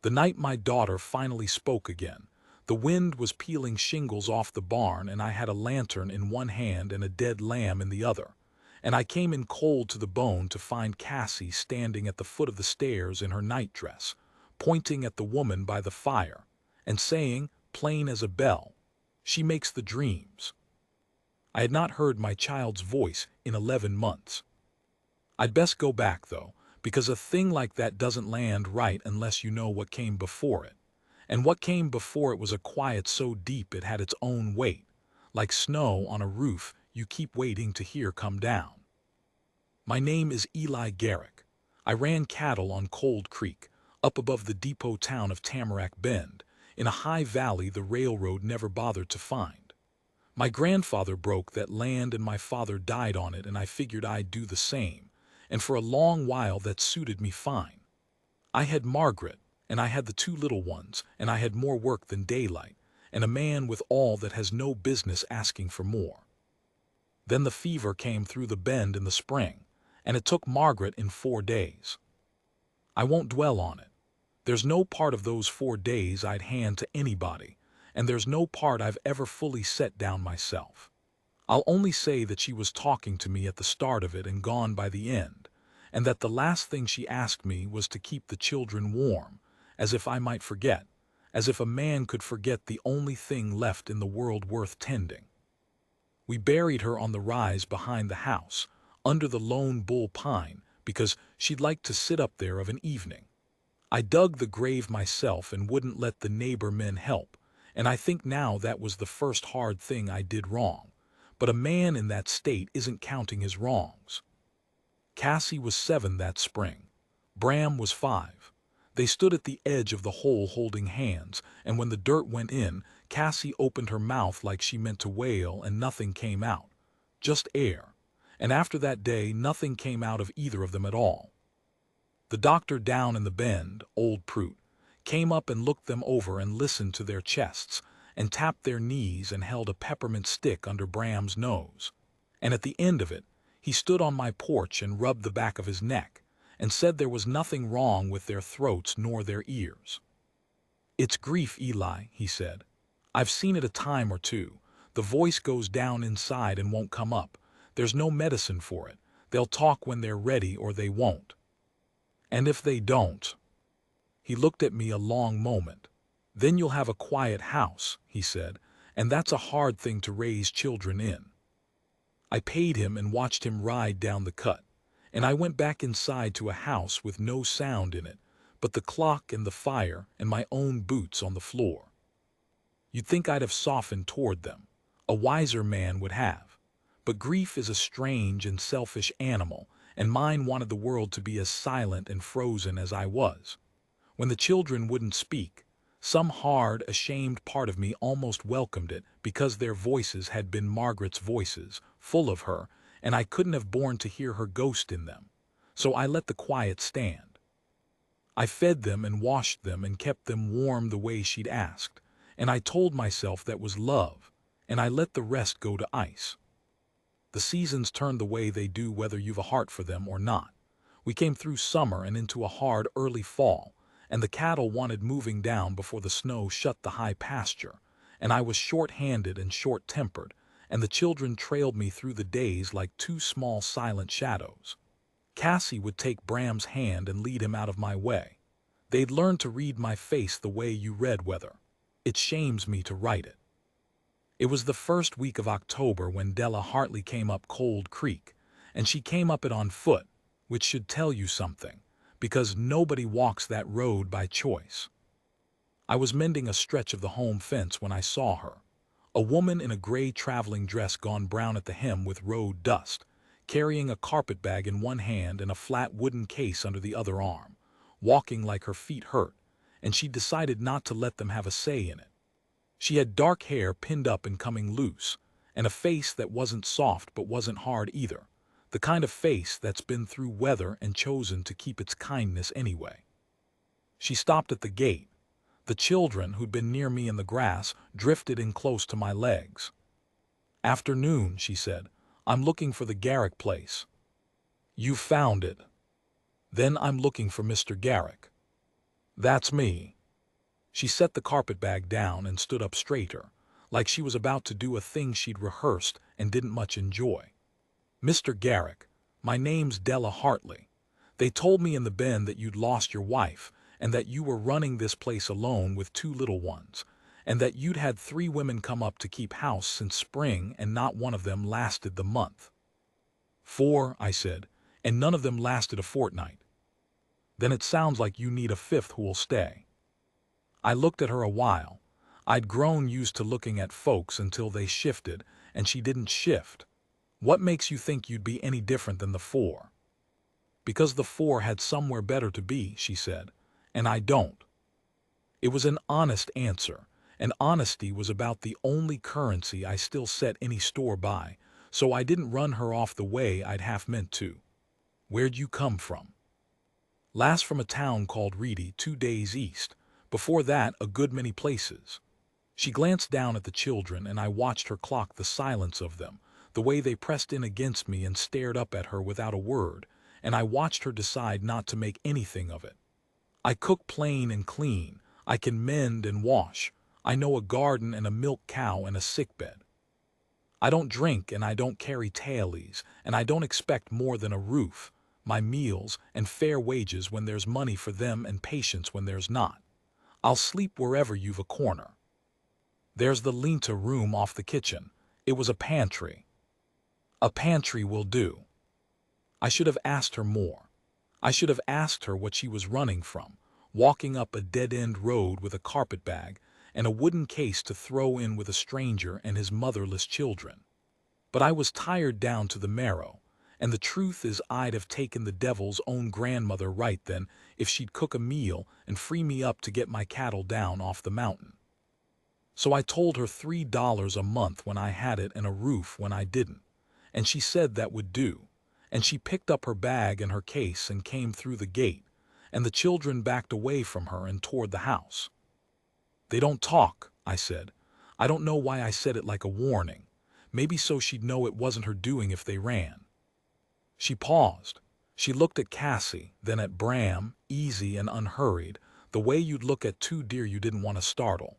The night my daughter finally spoke again. The wind was peeling shingles off the barn, and I had a lantern in one hand and a dead lamb in the other. And I came in cold to the bone to find Cassie standing at the foot of the stairs in her nightdress, pointing at the woman by the fire, and saying, plain as a bell, "She makes the dreams." I had not heard my child's voice in 11 months. I'd best go back, though, because a thing like that doesn't land right unless you know what came before it. And what came before it was a quiet so deep it had its own weight, like snow on a roof you keep waiting to hear come down. My name is Eli Garrick. I ran cattle on Cold Creek, up above the depot town of Tamarack Bend, in a high valley the railroad never bothered to find. My grandfather broke that land and my father died on it, and I figured I'd do the same, and for a long while that suited me fine. I had Margaret, and I had the 2 little ones, and I had more work than daylight, and a man with all that has no business asking for more. Then the fever came through the bend in the spring, and it took Margaret in 4 days. I won't dwell on it. There's no part of those 4 days I'd hand to anybody, and there's no part I've ever fully set down myself. I'll only say that she was talking to me at the start of it and gone by the end, and that the last thing she asked me was to keep the children warm, as if I might forget, as if a man could forget the only thing left in the world worth tending. We buried her on the rise behind the house, under the lone bull pine, because she'd like to sit up there of an evening. I dug the grave myself and wouldn't let the neighbor men help, and I think now that was the first hard thing I did wrong. But a man in that state isn't counting his wrongs. Cassie was 7 that spring. Bram was 5. They stood at the edge of the hole holding hands, and when the dirt went in, Cassie opened her mouth like she meant to wail, and nothing came out. Just air. And after that day, nothing came out of either of them at all. The doctor down in the bend, old Prout, came up and looked them over and listened to their chests, and tapped their knees and held a peppermint stick under Bram's nose. And at the end of it, he stood on my porch and rubbed the back of his neck, and said there was nothing wrong with their throats nor their ears. "It's grief, Eli," he said. "I've seen it a time or two. The voice goes down inside and won't come up. There's no medicine for it. They'll talk when they're ready or they won't. And if they don't—" He looked at me a long moment. "Then you'll have a quiet house," he said, "and that's a hard thing to raise children in." I paid him and watched him ride down the cut, and I went back inside to a house with no sound in it, but the clock and the fire and my own boots on the floor. You'd think I'd have softened toward them. A wiser man would have. But grief is a strange and selfish animal, and mine wanted the world to be as silent and frozen as I was. When the children wouldn't speak, some hard, ashamed part of me almost welcomed it, because their voices had been Margaret's voices, full of her, and I couldn't have borne to hear her ghost in them. So I let the quiet stand. I fed them and washed them and kept them warm the way she'd asked, and I told myself that was love, and I let the rest go to ice. The seasons turn the way they do whether you've a heart for them or not. We came through summer and into a hard early fall, and the cattle wanted moving down before the snow shut the high pasture, and I was short-handed and short-tempered, and the children trailed me through the days like 2 small silent shadows. Cassie would take Bram's hand and lead him out of my way. They'd learned to read my face the way you read weather. It shames me to write it. It was the first week of October when Della Hartley came up Cold Creek, and she came up it on foot, which should tell you something, because nobody walks that road by choice. I was mending a stretch of the home fence when I saw her, a woman in a gray traveling dress gone brown at the hem with road dust, carrying a carpetbag in one hand and a flat wooden case under the other arm, walking like her feet hurt, and she decided not to let them have a say in it. She had dark hair pinned up and coming loose, and a face that wasn't soft but wasn't hard either, the kind of face that's been through weather and chosen to keep its kindness anyway. She stopped at the gate. The children, who'd been near me in the grass, drifted in close to my legs. "Afternoon," she said. "I'm looking for the Garrick place." "You found it." "Then I'm looking for Mr. Garrick." "That's me." She set the carpetbag down and stood up straighter, like she was about to do a thing she'd rehearsed and didn't much enjoy. "Mr. Garrick, my name's Della Hartley. They told me in the Bend that you'd lost your wife, and that you were running this place alone with 2 little ones, and that you'd had 3 women come up to keep house since spring and not one of them lasted the month." "4," I said, "and none of them lasted a fortnight." "Then it sounds like you need a 5th who'll stay." I looked at her a while. I'd grown used to looking at folks until they shifted, and she didn't shift. "What makes you think you'd be any different than the 4? "Because the 4 had somewhere better to be," she said, "and I don't." It was an honest answer, and honesty was about the only currency I still set any store by, so I didn't run her off the way I'd half meant to. "Where'd you come from?" "Last from a town called Reedy, 2 days east. Before that, a good many places." She glanced down at the children, and I watched her clock the silence of them, the way they pressed in against me and stared up at her without a word, and I watched her decide not to make anything of it. "I cook plain and clean. I can mend and wash. I know a garden and a milk cow and a sickbed. I don't drink and I don't carry tailies, and I don't expect more than a roof, my meals, and fair wages when there's money for them and patience when there's not. I'll sleep wherever you've a corner. There's the Linta room off the kitchen. It was a pantry." "A pantry will do." I should have asked her more. I should have asked her what she was running from, walking up a dead-end road with a carpetbag and a wooden case to throw in with a stranger and his motherless children. But I was tired down to the marrow, and the truth is I'd have taken the devil's own grandmother right then if she'd cook a meal and free me up to get my cattle down off the mountain. So I told her $3 a month when I had it and a roof when I didn't, and she said that would do, and she picked up her bag and her case and came through the gate, and the children backed away from her and toward the house. "They don't talk," I said. I don't know why I said it like a warning. Maybe so she'd know it wasn't her doing if they ran. She paused. She looked at Cassie, then at Bram, easy and unhurried, the way you'd look at 2 deer you didn't want to startle.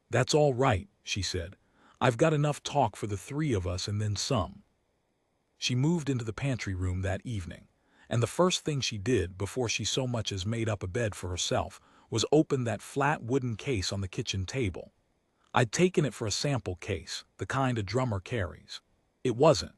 "That's all right," she said. "I've got enough talk for the 3 of us and then some." She moved into the pantry room that evening, and the first thing she did before she so much as made up a bed for herself was open that flat wooden case on the kitchen table. I'd taken it for a sample case, the kind a drummer carries. It wasn't.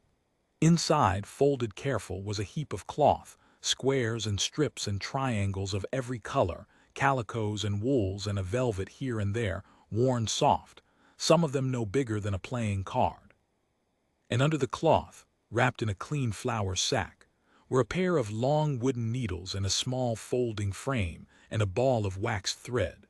Inside, folded careful, was a heap of cloth, squares and strips and triangles of every color, calicos and wools and a velvet here and there, worn soft, some of them no bigger than a playing card. And under the cloth, wrapped in a clean flour sack, were a pair of long wooden needles and a small folding frame and a ball of waxed thread.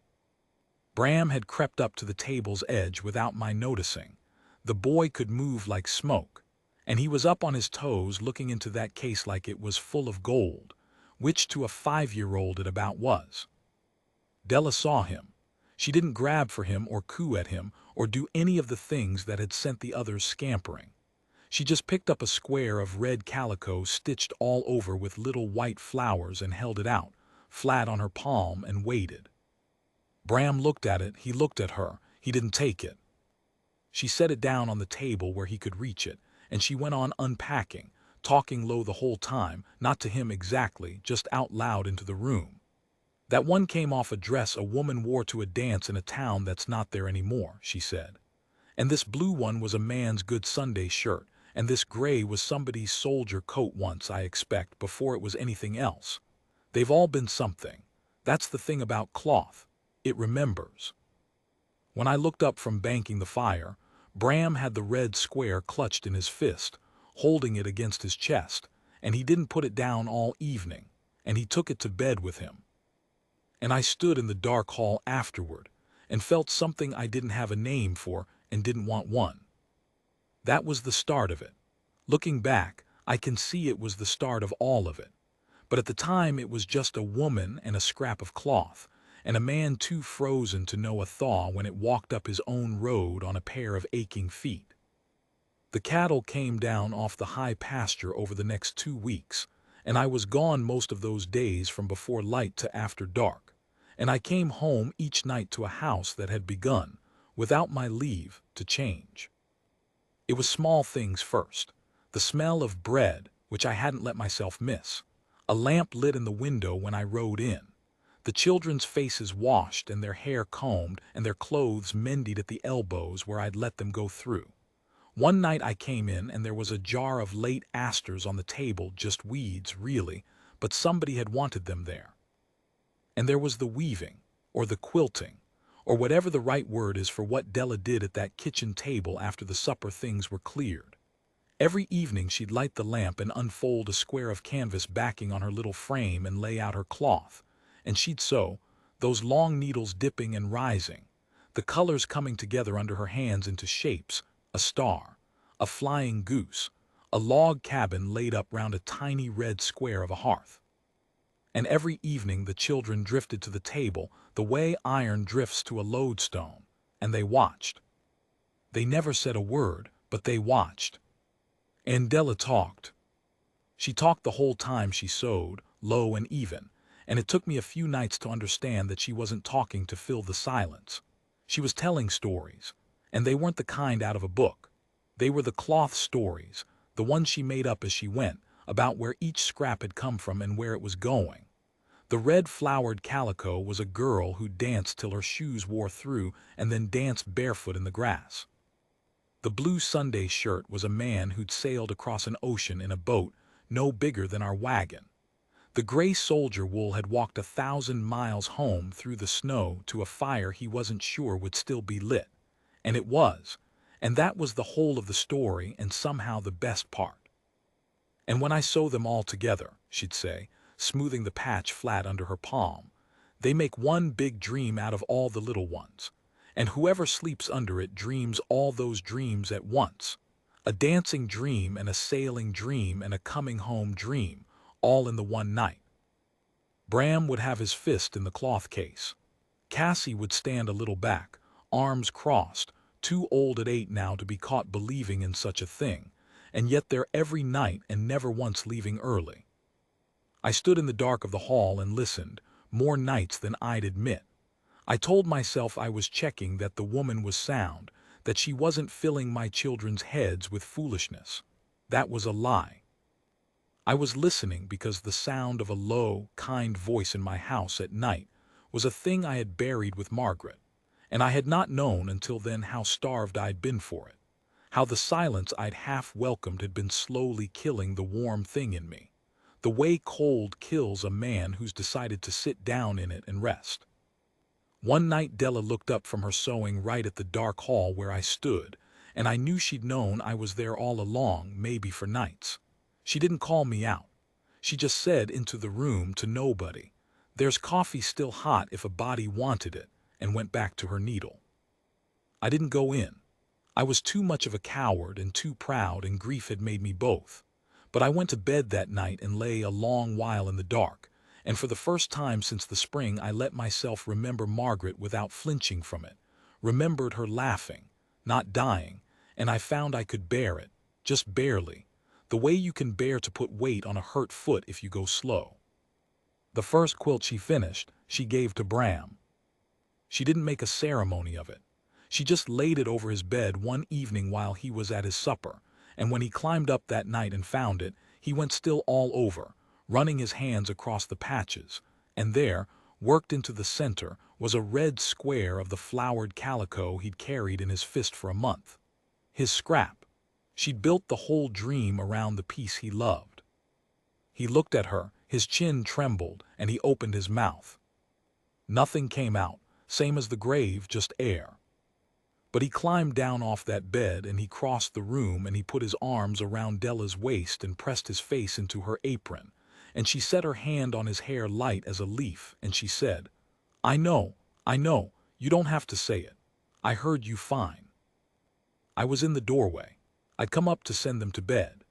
Bram had crept up to the table's edge without my noticing. The boy could move like smoke, and he was up on his toes looking into that case like it was full of gold, which to a 5-year-old it about was. Della saw him. She didn't grab for him or coo at him or do any of the things that had sent the others scampering. She just picked up a square of red calico stitched all over with little white flowers and held it out, flat on her palm, and waited. Bram looked at it, he looked at her, he didn't take it. She set it down on the table where he could reach it, and she went on unpacking, talking low the whole time, not to him exactly, just out loud into the room. "That one came off a dress a woman wore to a dance in a town that's not there anymore," she said. "And this blue one was a man's good Sunday shirt, and this gray was somebody's soldier coat once, I expect, before it was anything else. They've all been something. That's the thing about cloth. It remembers." When I looked up from banking the fire, Bram had the red square clutched in his fist, holding it against his chest, and he didn't put it down all evening, and he took it to bed with him. And I stood in the dark hall afterward, and felt something I didn't have a name for and didn't want one. That was the start of it. Looking back, I can see it was the start of all of it. But at the time it was just a woman and a scrap of cloth, and a man too frozen to know a thaw when it walked up his own road on a pair of aching feet. The cattle came down off the high pasture over the next 2 weeks, and I was gone most of those days from before light to after dark, and I came home each night to a house that had begun, without my leave, to change. It was small things first. The smell of bread, which I hadn't let myself miss. A lamp lit in the window when I rode in. The children's faces washed and their hair combed and their clothes mended at the elbows where I'd let them go through. One night I came in and there was a jar of late asters on the table, just weeds, really, but somebody had wanted them there. And there was the weaving, or the quilting, or whatever the right word is for what Della did at that kitchen table after the supper things were cleared. Every evening she'd light the lamp and unfold a square of canvas backing on her little frame and lay out her cloth, and she'd sew, those long needles dipping and rising, the colors coming together under her hands into shapes, a star, a flying goose, a log cabin laid up round a tiny red square of a hearth. And every evening the children drifted to the table the way iron drifts to a lodestone, and they watched. They never said a word, but they watched. And Della talked. She talked the whole time she sewed, low and even, and it took me a few nights to understand that she wasn't talking to fill the silence. She was telling stories, and they weren't the kind out of a book. They were the cloth stories, the ones she made up as she went, about where each scrap had come from and where it was going. The red flowered calico was a girl who danced till her shoes wore through and then danced barefoot in the grass. The blue Sunday shirt was a man who'd sailed across an ocean in a boat no bigger than our wagon. The gray soldier wool had walked 1,000 miles home through the snow to a fire he wasn't sure would still be lit. And it was. And that was the whole of the story and somehow the best part. And when I sew them all together, she'd say, smoothing the patch flat under her palm, they make one big dream out of all the little ones. And whoever sleeps under it dreams all those dreams at once. A dancing dream and a sailing dream and a coming home dream, all in the one night. Bram would have his fist in the cloth case. Cassie would stand a little back, arms crossed, too old at 8 now to be caught believing in such a thing, and yet there every night and never once leaving early. I stood in the dark of the hall and listened, more nights than I'd admit. I told myself I was checking that the woman was sound, that she wasn't filling my children's heads with foolishness. That was a lie. I was listening because the sound of a low, kind voice in my house at night was a thing I had buried with Margaret, and I had not known until then how starved I'd been for it, how the silence I'd half welcomed had been slowly killing the warm thing in me, the way cold kills a man who's decided to sit down in it and rest. One night Della looked up from her sewing right at the dark hall where I stood, and I knew she'd known I was there all along, maybe for nights. She didn't call me out. She just said into the room to nobody, "There's coffee still hot if a body wanted it," and went back to her needle. I didn't go in. I was too much of a coward and too proud, and grief had made me both. But I went to bed that night and lay a long while in the dark, and for the first time since the spring I let myself remember Margaret without flinching from it, remembered her laughing, not dying, and I found I could bear it, just barely, the way you can bear to put weight on a hurt foot if you go slow. The first quilt she finished, she gave to Bram. She didn't make a ceremony of it. She just laid it over his bed one evening while he was at his supper, and when he climbed up that night and found it, he went still all over, running his hands across the patches, and there, worked into the center, was a red square of the flowered calico he'd carried in his fist for a month. His scrap. She'd built the whole dream around the piece he loved. He looked at her, his chin trembled, and he opened his mouth. Nothing came out, same as the grave, just air. But he climbed down off that bed and he crossed the room and he put his arms around Della's waist and pressed his face into her apron, and she set her hand on his hair light as a leaf, and she said, I know, you don't have to say it. I heard you fine." I was in the doorway. I'd come up to send them to bed,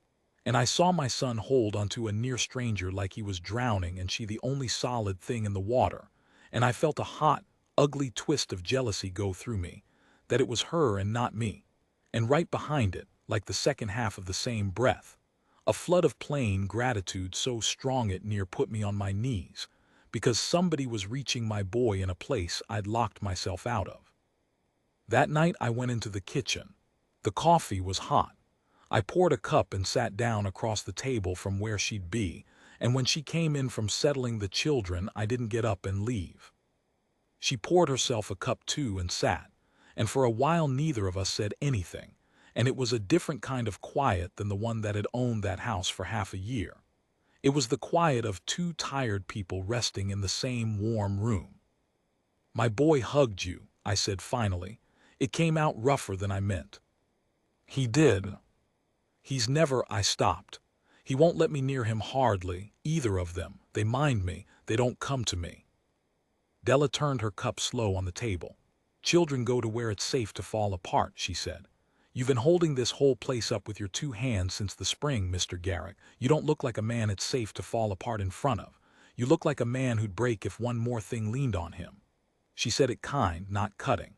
and I saw my son hold onto a near stranger like he was drowning and she the only solid thing in the water, and I felt a hot, ugly twist of jealousy go through me, that it was her and not me, and right behind it, like the second half of the same breath, a flood of plain gratitude so strong it near put me on my knees, because somebody was reaching my boy in a place I'd locked myself out of. That night I went into the kitchen. The coffee was hot. I poured a cup and sat down across the table from where she'd be, and when she came in from settling the children, I didn't get up and leave. She poured herself a cup too and sat, and for a while neither of us said anything, and it was a different kind of quiet than the one that had owned that house for half a year. It was the quiet of two tired people resting in the same warm room. "My boy hugged you," I said finally. "It came out rougher than I meant." "He did." "He's never—" I stopped. "He won't let me near him hardly, either of them. They mind me, they don't come to me." Della turned her cup slow on the table. "Children go to where it's safe to fall apart," she said. "You've been holding this whole place up with your two hands since the spring, Mr. Garrick. You don't look like a man it's safe to fall apart in front of. You look like a man who'd break if one more thing leaned on him." She said it kind, not cutting.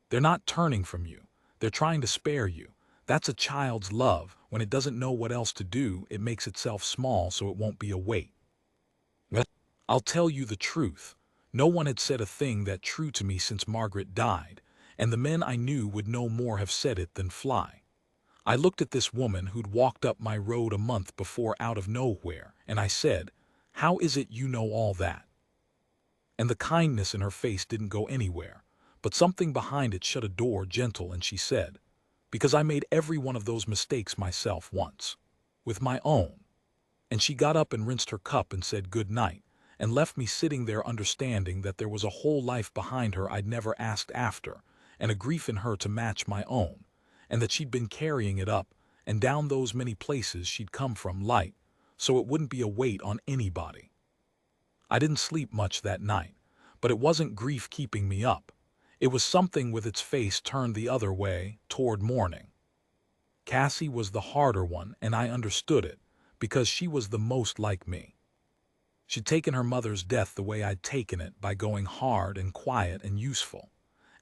"They're not turning from you. They're trying to spare you. That's a child's love. When it doesn't know what else to do, it makes itself small so it won't be a weight." I'll tell you the truth. No one had said a thing that true to me since Margaret died, and the men I knew would no more have said it than fly. I looked at this woman who'd walked up my road a month before out of nowhere, and I said, "How is it you know all that?" And the kindness in her face didn't go anywhere, but something behind it shut a door gentle, and she said, "Because I made every one of those mistakes myself once. With my own." And she got up and rinsed her cup and said good night, and left me sitting there understanding that there was a whole life behind her I'd never asked after, and a grief in her to match my own, and that she'd been carrying it up and down those many places she'd come from light, so it wouldn't be a weight on anybody. I didn't sleep much that night, but it wasn't grief keeping me up. It was something with its face turned the other way, toward morning. Cassie was the harder one, and I understood it, because she was the most like me. She'd taken her mother's death the way I'd taken it, by going hard and quiet and useful.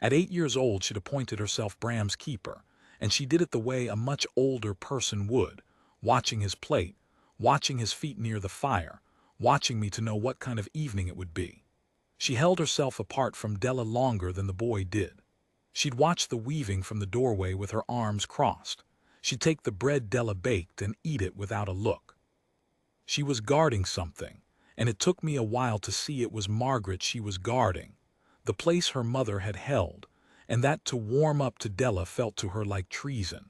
At 8 years old she'd appointed herself Bram's keeper, and she did it the way a much older person would, watching his plate, watching his feet near the fire, watching me to know what kind of evening it would be. She held herself apart from Della longer than the boy did. She'd watch the weaving from the doorway with her arms crossed. She'd take the bread Della baked and eat it without a look. She was guarding something, and it took me a while to see it was Margaret she was guarding, the place her mother had held, and that to warm up to Della felt to her like treason.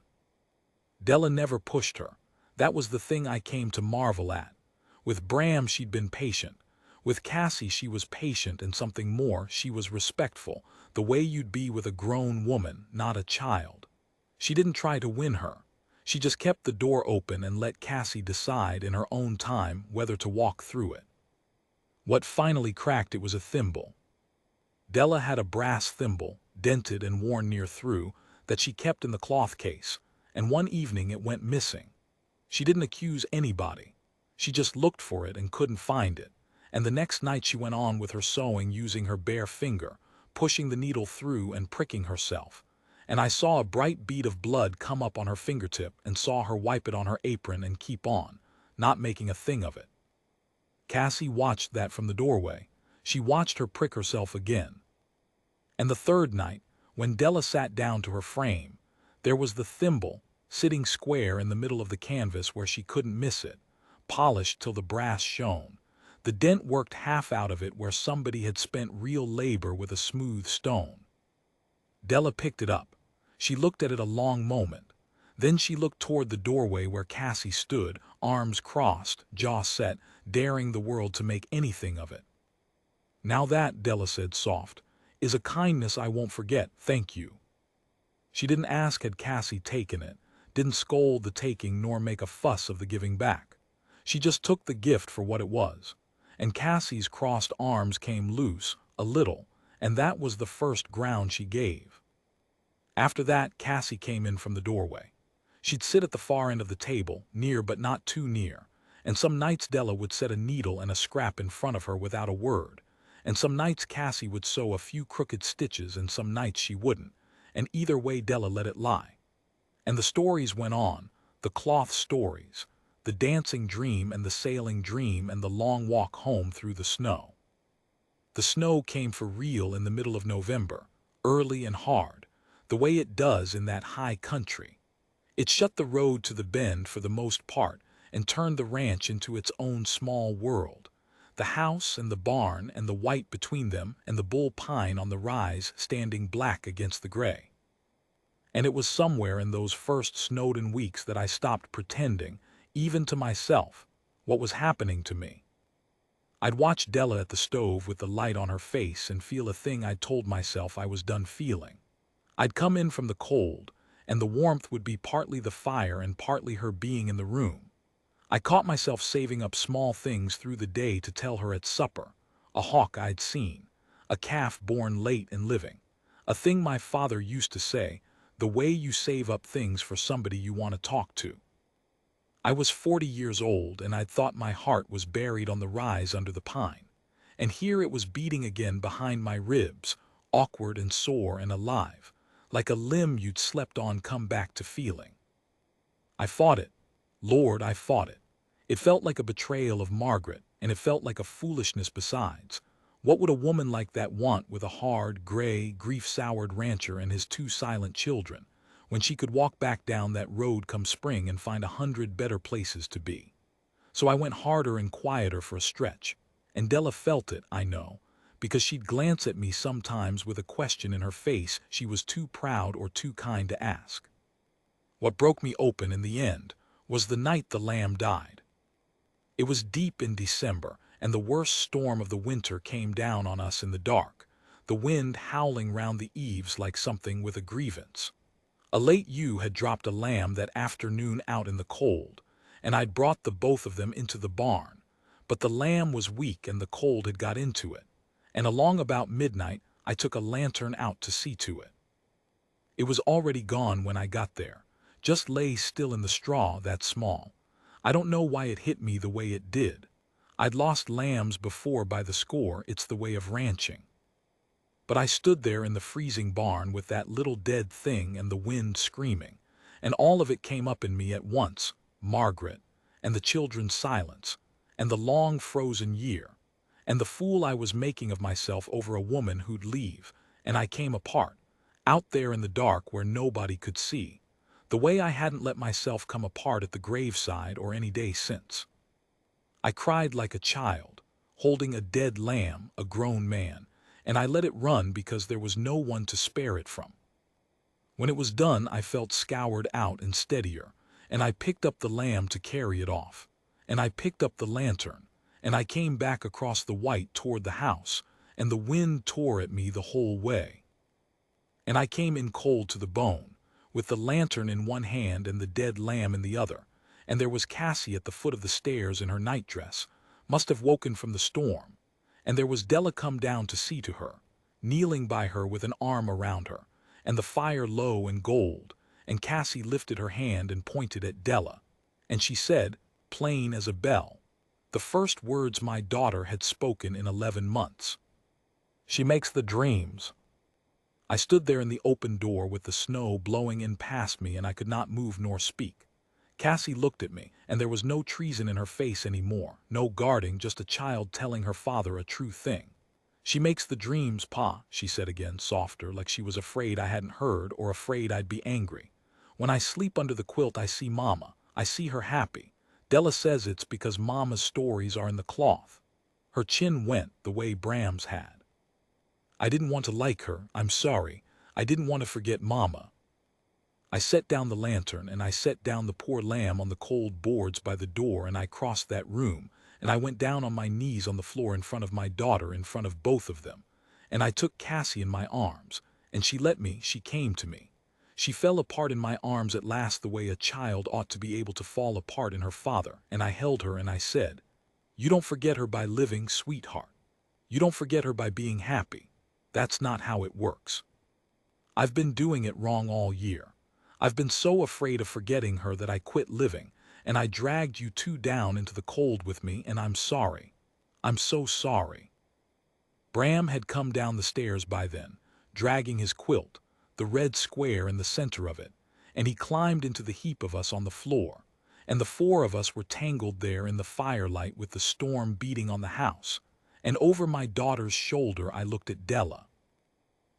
Della never pushed her. That was the thing I came to marvel at. With Bram she'd been patient. With Cassie she was patient, and something more, she was respectful, the way you'd be with a grown woman, not a child. She didn't try to win her. She just kept the door open and let Cassie decide in her own time whether to walk through it. What finally cracked it was a thimble. Della had a brass thimble, dented and worn near through, that she kept in the cloth case, and one evening it went missing. She didn't accuse anybody. She just looked for it and couldn't find it, and the next night she went on with her sewing using her bare finger, pushing the needle through and pricking herself, and I saw a bright bead of blood come up on her fingertip and saw her wipe it on her apron and keep on, not making a thing of it. Cassie watched that from the doorway. She watched her prick herself again. And the third night, when Della sat down to her frame, there was the thimble, sitting square in the middle of the canvas where she couldn't miss it, polished till the brass shone, the dent worked half out of it where somebody had spent real labor with a smooth stone. Della picked it up. She looked at it a long moment. Then she looked toward the doorway where Cassie stood, arms crossed, jaw set, daring the world to make anything of it. "Now that," Della said soft, "is a kindness I won't forget, thank you." She didn't ask had Cassie taken it, didn't scold the taking nor make a fuss of the giving back. She just took the gift for what it was, and Cassie's crossed arms came loose, a little, and that was the first ground she gave. After that, Cassie came in from the doorway. She'd sit at the far end of the table, near but not too near, and some nights Della would set a needle and a scrap in front of her without a word, and some nights Cassie would sew a few crooked stitches and some nights she wouldn't, and either way Della let it lie. And the stories went on, the cloth stories, the dancing dream and the sailing dream and the long walk home through the snow. The snow came for real in the middle of November, early and hard, the way it does in that high country. It shut the road to the bend for the most part and turned the ranch into its own small world. The house and the barn and the white between them and the bull pine on the rise standing black against the gray. And it was somewhere in those first snowed-in weeks that I stopped pretending, even to myself, what was happening to me. I'd watch Della at the stove with the light on her face and feel a thing I'd told myself I was done feeling. I'd come in from the cold, and the warmth would be partly the fire and partly her being in the room. I caught myself saving up small things through the day to tell her at supper: a hawk I'd seen, a calf born late and living, a thing my father used to say, the way you save up things for somebody you want to talk to. I was 40 years old, and I'd thought my heart was buried on the rise under the pine. And here it was beating again behind my ribs, awkward and sore and alive, like a limb you'd slept on come back to feeling. I fought it. Lord, I fought it. It felt like a betrayal of Margaret, and it felt like a foolishness besides. What would a woman like that want with a hard, gray, grief-soured rancher and his 2 silent children, when she could walk back down that road come spring and find 100 better places to be? So I went harder and quieter for a stretch, and Della felt it, I know, because she'd glance at me sometimes with a question in her face she was too proud or too kind to ask. What broke me open in the end was the night the lamb died. It was deep in December, and the worst storm of the winter came down on us in the dark, the wind howling round the eaves like something with a grievance. A late ewe had dropped a lamb that afternoon out in the cold, and I'd brought the both of them into the barn, but the lamb was weak and the cold had got into it, and along about midnight I took a lantern out to see to it. It was already gone when I got there, just lay still in the straw that small. I don't know why it hit me the way it did. I'd lost lambs before by the score, it's the way of ranching. But I stood there in the freezing barn with that little dead thing and the wind screaming, and all of it came up in me at once: Margaret, and the children's silence, and the long frozen year, and the fool I was making of myself over a woman who'd leave, and I came apart, out there in the dark where nobody could see, the way I hadn't let myself come apart at the graveside or any day since. I cried like a child, holding a dead lamb, a grown man, and I let it run because there was no one to spare it from. When it was done, I felt scoured out and steadier, and I picked up the lamb to carry it off, and I picked up the lantern, and I came back across the white toward the house, and the wind tore at me the whole way. And I came in cold to the bone, with the lantern in one hand and the dead lamb in the other, and there was Cassie at the foot of the stairs in her nightdress, must have woken from the storm, and there was Della come down to see to her, kneeling by her with an arm around her, and the fire low and gold, and Cassie lifted her hand and pointed at Della, and she said, plain as a bell, the first words my daughter had spoken in 11 months. She makes the dreams. I stood there in the open door with the snow blowing in past me, and I could not move nor speak. Cassie looked at me, and there was no treason in her face any more, no guarding, just a child telling her father a true thing. She makes the dreams, Pa, she said again, softer, like she was afraid I hadn't heard or afraid I'd be angry. When I sleep under the quilt I see Mama. I see her happy. Della says it's because Mama's stories are in the cloth. Her chin went the way Bram's had. I didn't want to like her, I'm sorry. I didn't want to forget Mama. I set down the lantern, and I set down the poor lamb on the cold boards by the door, and I crossed that room, and I went down on my knees on the floor in front of my daughter, in front of both of them, and I took Cassie in my arms, and she let me, she came to me. She fell apart in my arms at last the way a child ought to be able to fall apart in her father, and I held her and I said, "You don't forget her by living, sweetheart. You don't forget her by being happy. That's not how it works. I've been doing it wrong all year. I've been so afraid of forgetting her that I quit living, and I dragged you 2 down into the cold with me, and I'm sorry. I'm so sorry." Bram had come down the stairs by then, dragging his quilt, the red square in the center of it, and he climbed into the heap of us on the floor, and the 4 of us were tangled there in the firelight with the storm beating on the house, And over my daughter's shoulder I looked at Della.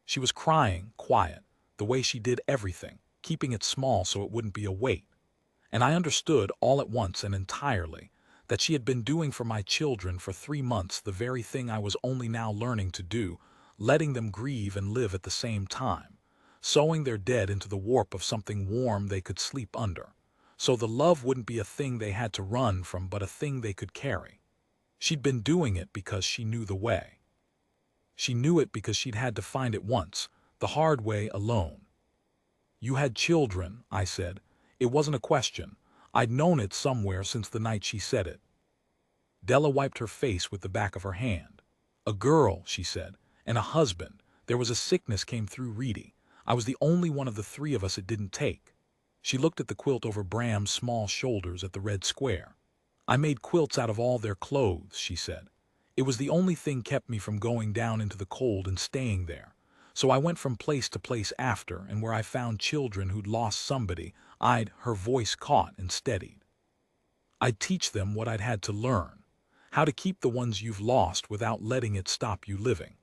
She was crying, quiet, the way she did everything, keeping it small so it wouldn't be a weight. And I understood all at once and entirely that she had been doing for my children for 3 months the very thing I was only now learning to do, letting them grieve and live at the same time, sewing their dead into the warp of something warm they could sleep under, so the love wouldn't be a thing they had to run from but a thing they could carry. She'd been doing it because she knew the way. She knew it because she'd had to find it once, the hard way alone. You had children, I said. It wasn't a question. I'd known it somewhere since the night she said it. Della wiped her face with the back of her hand. A girl, she said, and a husband. There was a sickness came through Reedy. I was the only one of the three of us it didn't take. She looked at the quilt over Bram's small shoulders at the red square. I made quilts out of all their clothes, she said. It was the only thing kept me from going down into the cold and staying there. So I went from place to place after, and where I found children who'd lost somebody, her voice caught and steadied. I'd teach them what I'd had to learn, how to keep the ones you've lost without letting it stop you living.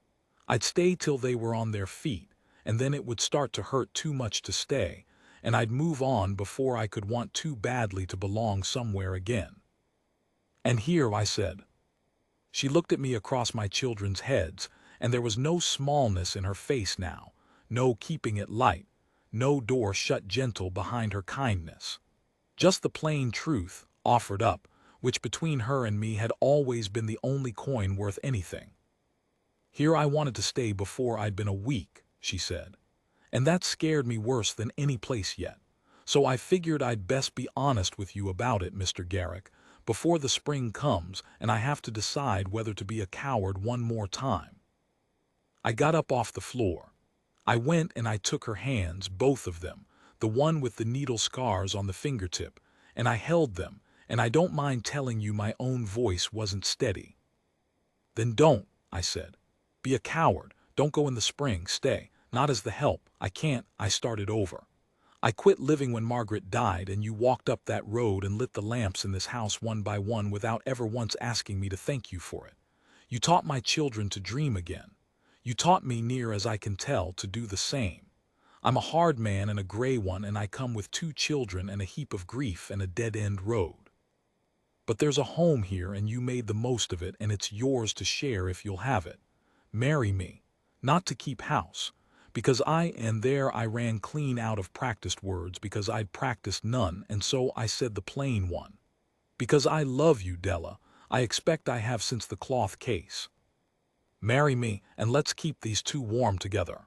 I'd stay till they were on their feet, and then it would start to hurt too much to stay, and I'd move on before I could want too badly to belong somewhere again. And here, I said. She looked at me across my children's heads, and there was no smallness in her face now, no keeping it light, no door shut gentle behind her kindness. Just the plain truth, offered up, which between her and me had always been the only coin worth anything. Here I wanted to stay before I'd been a week, she said, and that scared me worse than any place yet. So I figured I'd best be honest with you about it, Mr. Garrick, before the spring comes and I have to decide whether to be a coward one more time. I got up off the floor. I went and I took her hands, both of them, the one with the needle scars on the fingertip, and I held them, and I don't mind telling you my own voice wasn't steady. Then don't, I said. Be a coward. Don't go in the spring. Stay. Not as the help. I can't. I started over. I quit living when Margaret died and you walked up that road and lit the lamps in this house one by one without ever once asking me to thank you for it. You taught my children to dream again. You taught me, near as I can tell, to do the same. I'm a hard man and a gray one, and I come with 2 children and a heap of grief and a dead-end road. But there's a home here and you made the most of it, and it's yours to share if you'll have it. Marry me, not to keep house, because and there I ran clean out of practiced words because I'd practiced none, and so I said the plain one. Because I love you, Della. I expect I have since the cloth case. Marry me, and let's keep these 2 warm together.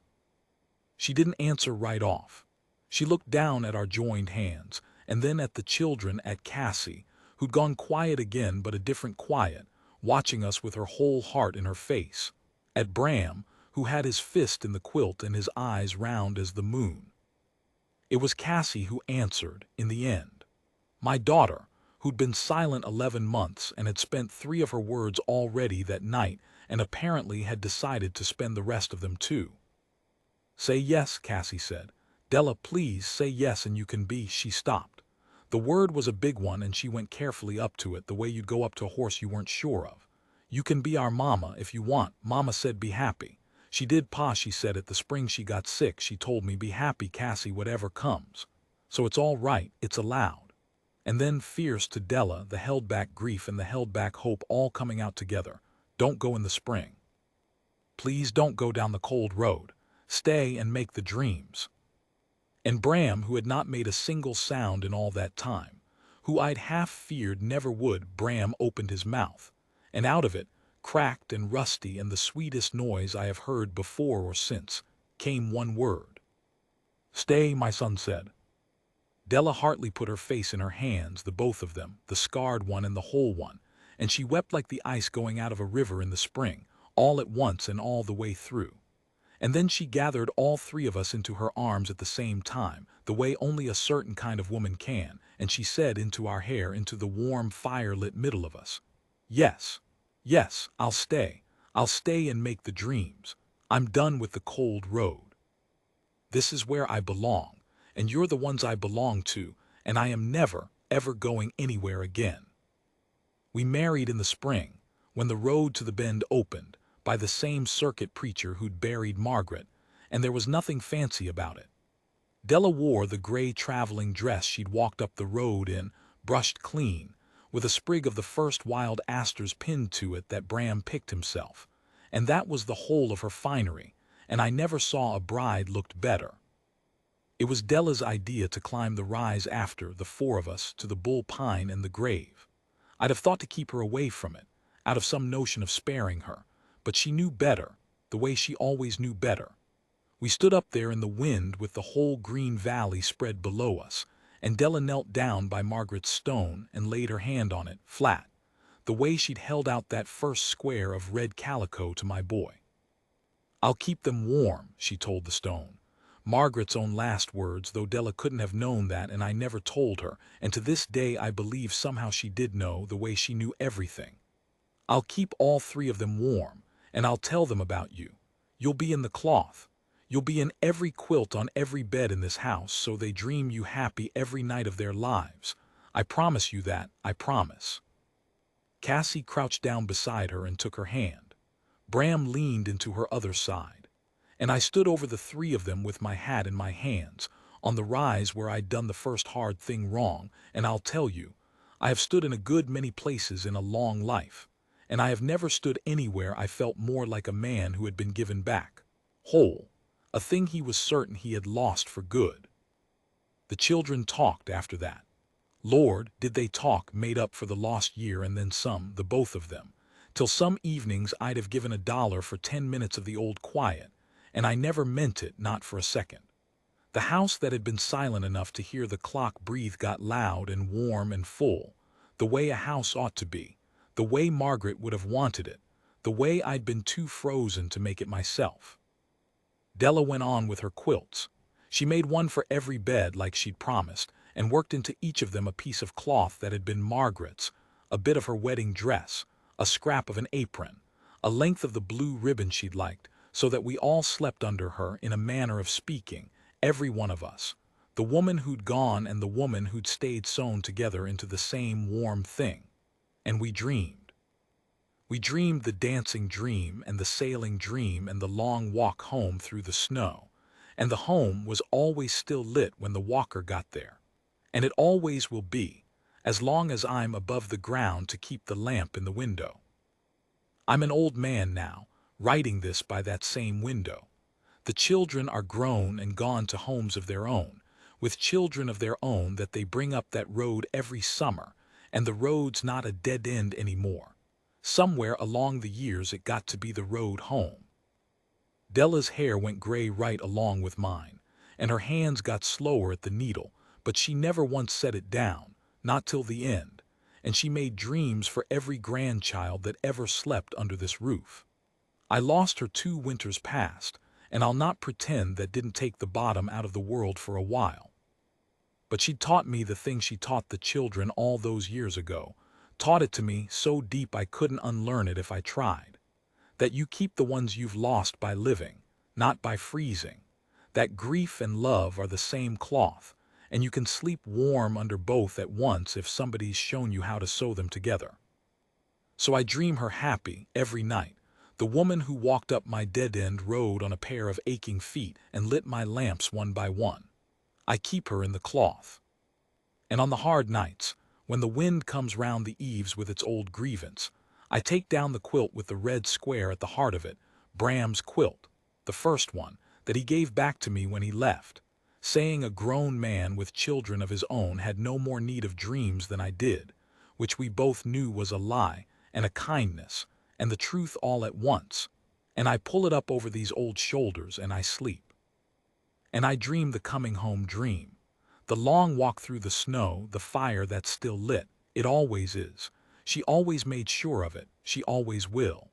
She didn't answer right off. She looked down at our joined hands, and then at the children, at Cassie, who'd gone quiet again but a different quiet, watching us with her whole heart in her face, at Bram, who had his fist in the quilt and his eyes round as the moon. It was Cassie who answered, in the end. My daughter, who'd been silent 11 months and had spent 3 of her words already that night and apparently had decided to spend the rest of them too. Say yes, Cassie said. Della, please say yes and you can be. She stopped. The word was a big one and she went carefully up to it, the way you'd go up to a horse you weren't sure of. You can be our mama if you want. Mama said be happy. She did, Pa, she said it the spring she got sick. She told me be happy, Cassie, whatever comes. So it's all right, it's allowed. And then fierce to Della, the held-back grief and the held-back hope all coming out together. Don't go in the spring. Please don't go down the cold road. Stay and make the dreams. And Bram, who had not made a single sound in all that time, who I'd half feared never would, Bram opened his mouth, and out of it, cracked and rusty and the sweetest noise I have heard before or since, came one word. Stay, my son said. Della Hartley put her face in her hands, the both of them, the scarred one and the whole one, and she wept like the ice going out of a river in the spring, all at once and all the way through. And then she gathered all 3 of us into her arms at the same time, the way only a certain kind of woman can, and she said into our hair, into the warm fire-lit middle of us, yes, yes, I'll stay and make the dreams. I'm done with the cold road. This is where I belong, and you're the ones I belong to, and I am never, ever going anywhere again. We married in the spring. when the road to the bend opened, by the same circuit preacher who'd buried Margaret, and there was nothing fancy about it. Della wore the gray traveling dress she'd walked up the road in, brushed clean, with a sprig of the first wild asters pinned to it that Bram picked himself. And that was the whole of her finery, and I never saw a bride looked better. It was Della's idea to climb the rise after the four of us to the bull pine and the grave. I'd have thought to keep her away from it, out of some notion of sparing her, but she knew better, the way she always knew better. We stood up there in the wind with the whole green valley spread below us, and Della knelt down by Margaret's stone and laid her hand on it, flat, the way she'd held out that first square of red calico to my boy. "I'll keep them warm," she told the stone. Margaret's own last words, though Della couldn't have known that, and I never told her, and to this day I believe somehow she did know, the way she knew everything. "I'll keep all three of them warm, and I'll tell them about you. You'll be in the cloth. You'll be in every quilt on every bed in this house, so they dream you happy every night of their lives. I promise you that, I promise." Cassie crouched down beside her and took her hand. Bram leaned into her other side, and I stood over the three of them with my hat in my hands, on the rise where I'd done the first hard thing wrong, and I'll tell you, I have stood in a good many places in a long life, and I have never stood anywhere I felt more like a man who had been given back, whole, a thing he was certain he had lost for good. The children talked after that. Lord, did they talk, made up for the lost year and then some, the both of them, till some evenings I'd have given $1 for 10 minutes of the old quiet, and I never meant it, not for a second. The house that had been silent enough to hear the clock breathe got loud and warm and full, the way a house ought to be, the way Margaret would have wanted it, the way I'd been too frozen to make it myself. Della went on with her quilts. She made one for every bed like she'd promised, and worked into each of them a piece of cloth that had been Margaret's, a bit of her wedding dress, a scrap of an apron, a length of the blue ribbon she'd liked, so that we all slept under her, in a manner of speaking, every one of us, the woman who'd gone and the woman who'd stayed sewn together into the same warm thing. And we dreamed. We dreamed the dancing dream and the sailing dream and the long walk home through the snow, and the home was always still lit when the walker got there. And it always will be, as long as I'm above the ground to keep the lamp in the window. I'm an old man now, writing this by that same window. The children are grown and gone to homes of their own, with children of their own that they bring up that road every summer, and the road's not a dead end anymore. Somewhere along the years it got to be the road home. Della's hair went gray right along with mine, and her hands got slower at the needle, but she never once set it down, not till the end, and she made dreams for every grandchild that ever slept under this roof. I lost her 2 winters past, and I'll not pretend that didn't take the bottom out of the world for a while. But she'd taught me the thing she taught the children all those years ago, taught it to me so deep I couldn't unlearn it if I tried. That you keep the ones you've lost by living, not by freezing. That grief and love are the same cloth, and you can sleep warm under both at once if somebody's shown you how to sew them together. So I dream her happy every night, the woman who walked up my dead-end road on a pair of aching feet and lit my lamps one by one. I keep her in the cloth. And on the hard nights, when the wind comes round the eaves with its old grievance, I take down the quilt with the red square at the heart of it, Bram's quilt, the first one, that he gave back to me when he left, saying a grown man with children of his own had no more need of dreams than I did, which we both knew was a lie and a kindness and the truth all at once, and I pull it up over these old shoulders and I sleep. And I dream the coming home dream, the long walk through the snow, the fire that's still lit, it always is. She always made sure of it, she always will.